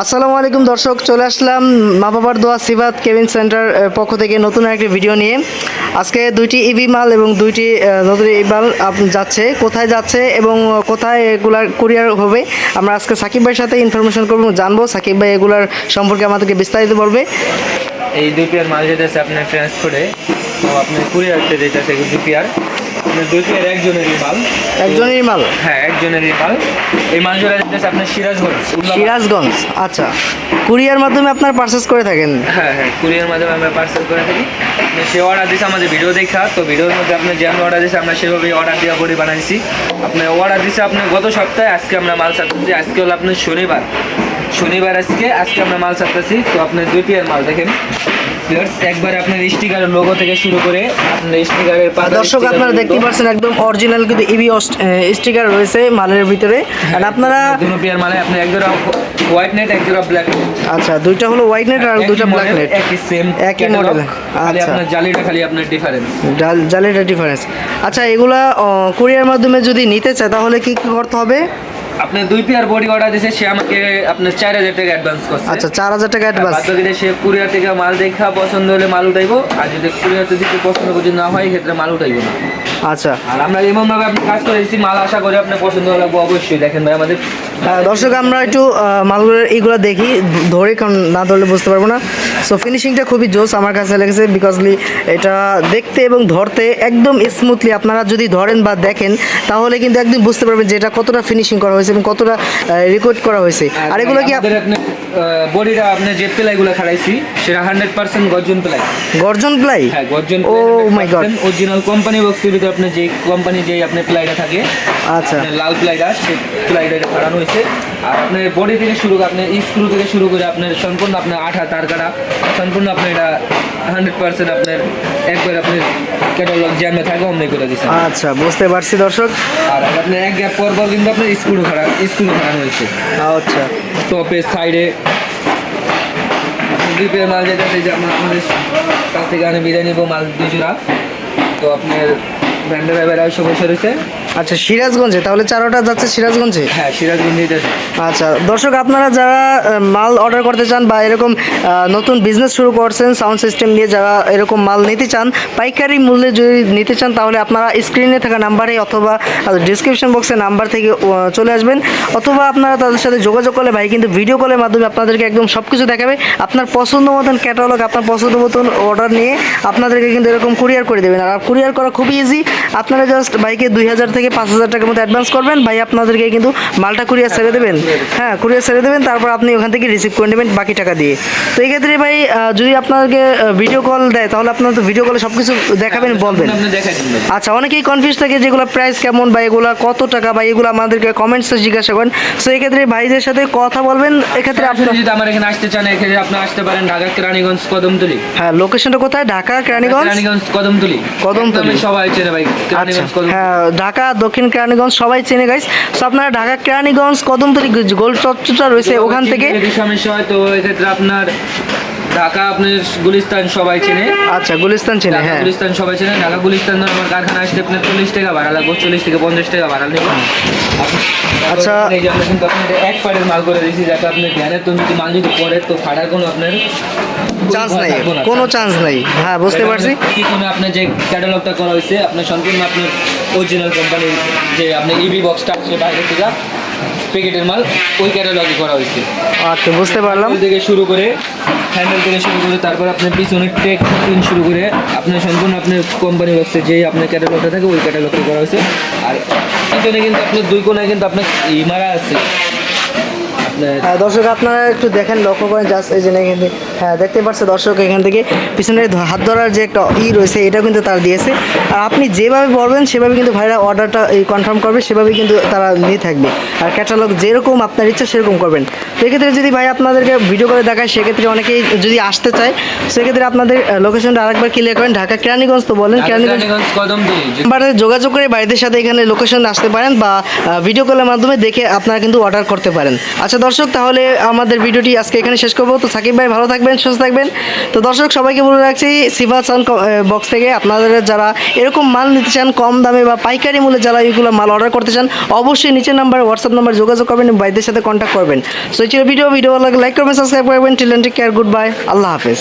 আসসালামু আলাইকুম দর্শক, চলে আসলাম মা বাবার দোয়া সিবাত কেবিন সেন্টার পক্ষ থেকে নতুন একটি ভিডিও নিয়ে। আজকে দুইটি ইভি মাল এবং দুইটি নতুন ইভি মাল যাচ্ছে, কোথায় যাচ্ছে এবং কোথায় এগুলার কুরিয়ার হবে আমরা আজকে সাকিব ভাইয়ের সাথে ইনফরমেশন করবো, জানবো। সাকিব ভাই এগুলার সম্পর্কে আমাদেরকে বিস্তারিত বলবে। এই 2 পেয়ার মাল যেতেছে আপনার ট্রান্সপোর্টে, তো আপনার কুরিয়ারতে যেতেছে 2 পেয়ার। আপনার 2 পেয়ার একজনেরই মাল। একজনেরই মাল? হ্যাঁ, একজনেরই মাল। এই মাল জোড়া যেতেছে আপনার সিরাজগঞ্জ। আচ্ছা, কুরিয়ার মাধ্যমে আপনার পারচেস করে থাকেন? হ্যাঁ, কুরিয়ার মাধ্যমে আমরা পার্সেল করে থাকি। সে অর্ডার দিয়েছে আমাদের ভিডিও দেখা, তো ভিডিওর মধ্যে আপনার যে আমরা অর্ডার দিয়েছি আমরা সেভাবেই অর্ডার দেওয়া করে বানাইছি। আপনার অর্ডার দিয়েছে আপনার গত সপ্তাহে, আজকে আমরা মাল ছাড়তেছি। আজকে হলো আপনার শনিবার আজকে আমরা মাল ছাড়তেছি। তো আপনার 2 পেয়ার মাল দেখেন একবার আপনার স্টিকারের লোগো থেকে শুরু করে আপনার স্টিকারের দর্শক আপনারা দেখতে পাচ্ছেন একদম অরিজিনাল কিন্তু ইভি স্টিকার রয়েছে মালের ভিতরে। আর আপনারা 2 পেয়ার মালে আপনি এক জোড়া হোয়াইট নেট, এক জোড়া ব্ল্যাক নেট। আচ্ছা, দুইটা হলো হোয়াইট নেট আর দুইটা ব্ল্যাক নেট, একই মডেল। খালি আচ্ছা, আপনার জালিটা খালি আপনার ডিফারেন্স। জালিটা ডিফারেন্স। আচ্ছা, এগুলা কুরিয়ার মাধ্যমে যদি নিতে চায় তাহলে কি কি করতে হবে? আপনি 2 পেয়ার বডি অর্ডার দিয়েছে, সে আমাকে আপনার 4000 টাকা অ্যাডভান্স করছে। আচ্ছা, 4000 টাকা অ্যাডভান্স। বাদ বাকিটা সে কুরিয়ার থেকে মাল দেখা পছন্দ হলে মাল উঠাইবো, আর যদি কুরিয়ার থেকে পছন্দ যদি না হয় ক্ষেত্রে মাল উঠাইবো না। আচ্ছা, আর আমরা এমনভাবে আপনি কাজ করে দিচ্ছি, মাল আশা করি আপনার পছন্দ হলে অবশ্যই দেখেন ভাই আমাদের। দর্শক আমরা একটু মালগুলোর এইগুলো দেখি, ধরে কারণ না ধরলে বুঝতে পারবো না। সো ফিনিশিংটা খুবই জোস আমার কাছে লেগেছে, বিকজলি এটা দেখতে এবং ধরতে একদম স্মুথলি। আপনারা যদি ধরেন বা দেখেন তাহলে কিন্তু একদম বুঝতে পারবেন যে এটা কতটা ফিনিশিং করা হয়েছে এবং কতটা রেকর্ড করা হয়েছে। আর এগুলো কি আপনার বডিটা আপনি যে প্লাইগুলো খাড়াইছি সেটা 100% গর্জন প্লাই। গর্জন প্লাই? হ্যাঁ, গর্জন। ও মাই গড, অরিজিনাল কোম্পানি বক্সের ভিতরে আপনি যে কোম্পানি যে আপনার প্লাইটা থাকে, আচ্ছা, লাল প্লাইটা, সেই প্লাইটা খাড়ানো হয়েছে। আর আপনার বডি থেকে শুরু করে আপনার স্ক্রু থেকে শুরু করে আপনার সম্পূর্ণ আপনার আঠা তার কাটা সম্পূর্ণ আপনার এটা 100% আপনার একবার আপনার ক্যাটালগ জ্যামে থাকে অমনি করে দিচ্ছে। আচ্ছা, বুঝতে পারছি দর্শক। আর আপনার এক গ্যাপ পর কিন্তু আপনার স্ক্রু খাড়ানো হয়েছে। আচ্ছা, টপের সাইডে আপনি 2 পেয়ার মাল যেটা যে আমাদের কাছ থেকে আমি বিদায় নিব মাল 2 জোড়া। তো আপনার ব্র্যান্ডের ড্রাইভার এসে বসে রয়েছে। আচ্ছা, সিরাজগঞ্জে তাহলে 4টা যাচ্ছে সিরাজগঞ্জে? হ্যাঁ, সিরাজগঞ্জে যাচ্ছে। আচ্ছা দর্শক, আপনারা যারা মাল অর্ডার করতে চান বা এরকম নতুন বিজনেস শুরু করছেন সাউন্ড সিস্টেম নিয়ে, যারা এরকম মাল নিতে চান পাইকারি মূল্যে যদি নিতে চান তাহলে আপনারা স্ক্রিনে থাকা নাম্বারে অথবা ডিসক্রিপশন বক্সে নাম্বার থেকে চলে আসবেন, অথবা আপনারা তাদের সাথে যোগাযোগ করলে ভাই কিন্তু ভিডিও কলের মাধ্যমে আপনাদেরকে একদম সব কিছু দেখাবে। আপনার পছন্দ মতন ক্যাটালগ, আপনার পছন্দ মতন অর্ডার নিয়ে আপনাদেরকে কিন্তু এরকম কুরিয়ার করে দেবেন। আর কুরিয়ার করা খুবই ইজি। আপনারা জাস্ট ভাইকে 2000 থেকে 5000 টাকার মতো অ্যাডভান্স করবেন, ভাই আপনাদেরকে কিন্তু মালটা কুরিয়ার ছেড়ে দেবেন। হ্যাঁ, কুরিয়ার ছেড়ে দেবেন, তারপর আপনি ওখান থেকে রিসিভ করে নেবেন বাকি টাকা দিয়ে। তো এই ক্ষেত্রে ভাই যদি আপনাদেরকে ভিডিও কল দেয় তাহলে আপনারা তো ভিডিও কলে সব কিছু দেখাবেন, বলবেন। আচ্ছা, অনেকেই কনফিউজ থাকে যেগুলো প্রাইস কেমন বা এগুলো কত টাকা বা এগুলো আমাদেরকে কমেন্টসে জিজ্ঞাসা করেন। সো এই ক্ষেত্রে ভাইদের সাথে কথা বলবেন। এক্ষেত্রে আপনি যদি আমার এখানে আসতে চান এক্ষেত্রে আপনি আসতে পারেন ঢাকা কেরানীগঞ্জ কদমতলী। হ্যাঁ, লোকেশনটা কোথায়? ঢাকা কেরানীগঞ্জ কদমতলী। সবাই চেনে ভাই, কেরানীগঞ্জ কদমতলী। হ্যাঁ, ঢাকা দক্ষিণ কেরানীগঞ্জ সবাই চেনে গাইস। সো আপনারা ঢাকা কেরানীগঞ্জ কদমতলী গোল চত্বরটা রয়েছে ওখান থেকে। যদি সমস্যা হয় তো এক্ষেত্রে আপনার ঢাকা আপনার গুলিস্তান সবাই চেনে। আচ্ছা, গুলিস্তান চেনে। হ্যাঁ, গুলিস্তান সবাই চেনে। ঢাকা গুলিস্তান আমার কারখানা আসতে আপনার 40 টাকা ভাড়া লাগবে, 40 থেকে 50 টাকা ভাড়া নেব। আচ্ছা, এই যে আমরা কিন্তু আপনাদের এক পাড়ের মাল করে দিয়েছি, যাতে আপনি ধ্যানে তুমি যদি মাল যদি পরে তো ফাটার কোনো আপনার চান্স নাই, কোনো চান্স নাই। হ্যাঁ, বুঝতে পারছি। কি কোনো আপনার যে ক্যাটালগটা করা হয়েছে আপনার সম্পূর্ণ আপনার অরিজিনাল কোম্পানির যে আপনার ইবি বক্সটা আসছে বাইরে থেকে প্যাকেটের মাল, ওই ক্যাটালগে করা হয়েছে। আচ্ছা, বুঝতে পারলাম। থেকে শুরু করে হ্যান্ডেল থেকে শুরু করে তারপর আপনার পিছনের টেক পিন শুরু করে আপনার সম্পূর্ণ আপনার কোম্পানি বক্সে যে আপনার ক্যাটালগটা থাকে ওই ক্যাটালগটা করা হয়েছে। আর পিছনে কিন্তু আপনার 2 কোণায় কিন্তু আপনার মারা আছে। হ্যাঁ দর্শক, আপনারা একটু দেখেন, লক্ষ্য করেন জাস্ট এই যে এখান থেকে। হ্যাঁ, দেখতে পাচ্ছে দর্শক এখান থেকে পিছনের হাত ধরার যে একটা রয়েছে এটা কিন্তু তারা দিয়েছে। আর আপনি যেভাবে বলবেন সেভাবে কিন্তু ভাইরা অর্ডারটা কনফার্ম করবে, সেভাবেই কিন্তু তারা নিয়ে থাকবে। আর ক্যাটালগ যেরকম আপনার ইচ্ছা সেরকম করবেন। তো এক্ষেত্রে যদি ভাই আপনাদেরকে ভিডিও করে দেখায় সেক্ষেত্রে অনেকেই যদি আসতে চায় সেক্ষেত্রে আপনাদের লোকেশনটা আরেকবার ক্লিয়ার করেন। ঢাকা কেরানীগঞ্জ তো বলেন, কেরানীগঞ্জ কদমতলী নাম্বারে যোগাযোগ করে বাড়িদের সাথে এখানে লোকেশন আসতে পারেন বা ভিডিও কলের মাধ্যমে দেখে আপনারা কিন্তু অর্ডার করতে পারেন। আচ্ছা দর্শক, তাহলে আমাদের ভিডিওটি আজকে এখানে শেষ করবো। তো সাকিব ভাই ভালো থাকবেন, সুস্থ থাকবেন। তো দর্শক সবাইকে বলে রাখছি, সিভা সাউন্ড বক্স থেকে আপনাদের যারা এরকম মাল নিতে চান কম দামে বা পাইকারি মূল্যে, যারা এইগুলো মাল অর্ডার করতে চান, অবশ্যই নিচের নাম্বারে হোয়াটসঅ্যাপ নাম্বার যোগাযোগ করবেন এবং ভাইদের সাথে কন্ট্যাক্ট করবেন। সো এই ছিল ভিডিও ভালো লাগলে লাইক করবেন, সাবস্ক্রাইব করবেন। Till end take care, goodbye, আল্লাহ হাফেজ।